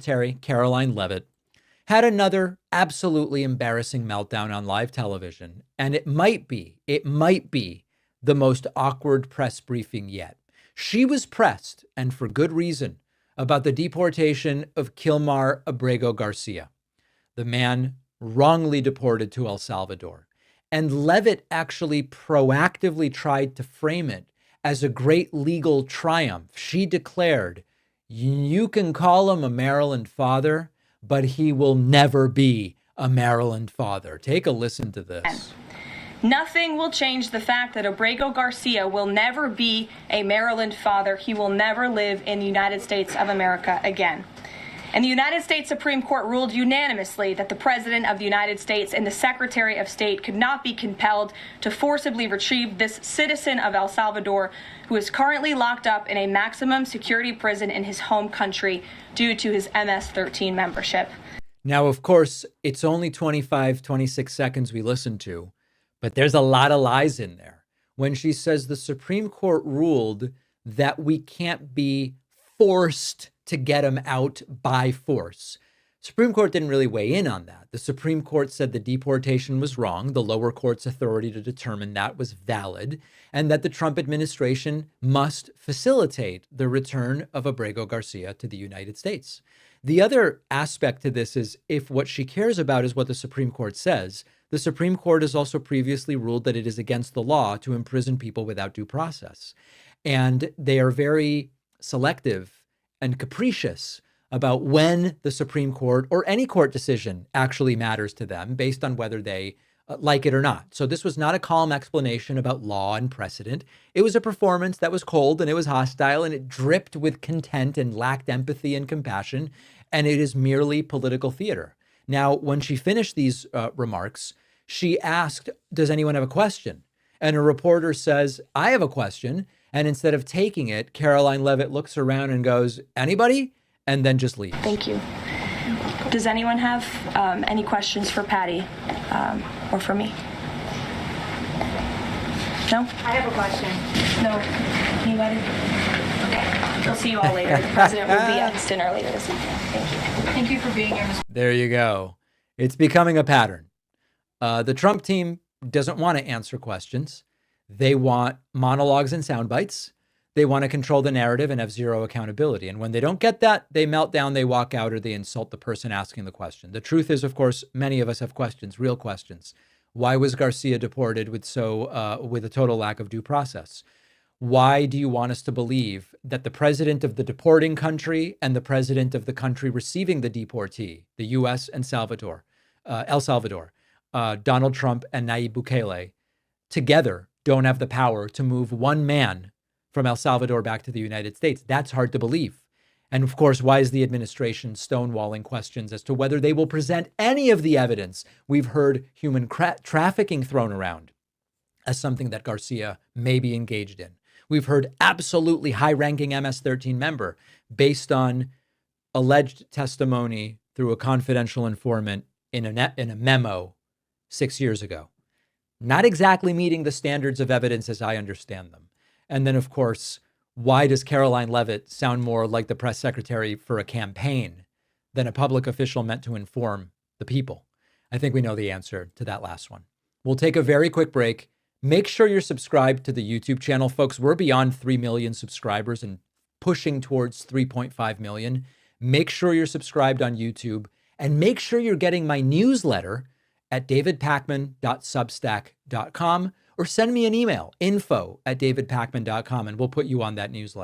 Secretary Karoline Leavitt had another absolutely embarrassing meltdown on live television, and it might be the most awkward press briefing yet. She was pressed, and for good reason, about the deportation of Kilmar Abrego Garcia, the man wrongly deported to El Salvador. And Leavitt actually proactively tried to frame it as a great legal triumph. She declared, you can call him a Maryland father, but he will never be a Maryland father. Take a listen to this. Nothing will change the fact that Abrego Garcia will never be a Maryland father. He will never live in the United States of America again. And the United States Supreme Court ruled unanimously that the President of the United States and the Secretary of State could not be compelled to forcibly retrieve this citizen of El Salvador who is currently locked up in a maximum security prison in his home country due to his MS-13 membership. Now, of course, it's only 26 seconds we listened to, but there's a lot of lies in there. When she says the Supreme Court ruled that we can't be forced to get him out by force. Supreme Court didn't really weigh in on that. The Supreme Court said the deportation was wrong, the lower court's authority to determine that was valid, and that the Trump administration must facilitate the return of Abrego Garcia to the United States. The other aspect to this is if what she cares about is what the Supreme Court says, the Supreme Court has also previously ruled that it is against the law to imprison people without due process. And they are very selective and capricious about when the Supreme Court or any court decision actually matters to them based on whether they like it or not. So this was not a calm explanation about law and precedent. It was a performance that was cold and it was hostile and it dripped with contempt and lacked empathy and compassion. And it is merely political theater. Now, when she finished these remarks, she asked, does anyone have a question? And a reporter says, I have a question. And instead of taking it, Karoline Leavitt looks around and goes, anybody? And then just leaves. Thank you. Does anyone have any questions for Patty or for me? No? I have a question. No? Anybody? Okay. We'll see you all later. The president will be at his dinner later this evening. Thank you. Thank you for being here, Mr. There you go. It's becoming a pattern. The Trump team doesn't want to answer questions. They want monologues and sound bites. They want to control the narrative and have zero accountability. And when they don't get that, they melt down, they walk out, or they insult the person asking the question. The truth is, of course, many of us have questions, real questions. Why was Garcia deported with a total lack of due process? Why do you want us to believe that the president of the deporting country and the president of the country receiving the deportee, the U.S. and El Salvador, Donald Trump and Nayib Bukele, together don't have the power to move one man from El Salvador back to the United States? That's hard to believe. And of course, why is the administration stonewalling questions as to whether they will present any of the evidence? We've heard human trafficking thrown around as something that Garcia may be engaged in. We've heard absolutely high-ranking MS-13 member based on alleged testimony through a confidential informant in a memo 6 years ago. Not exactly meeting the standards of evidence as I understand them. And then, of course, why does Karoline Leavitt sound more like the press secretary for a campaign than a public official meant to inform the people? I think we know the answer to that last one. We'll take a very quick break. Make sure you're subscribed to the YouTube channel, folks. We're beyond 3 million subscribers and pushing towards 3.5 million. Make sure you're subscribed on YouTube and make sure you're getting my newsletter at davidpakman.substack.com or send me an email, info@davidpakman.com, and we'll put you on that newsletter.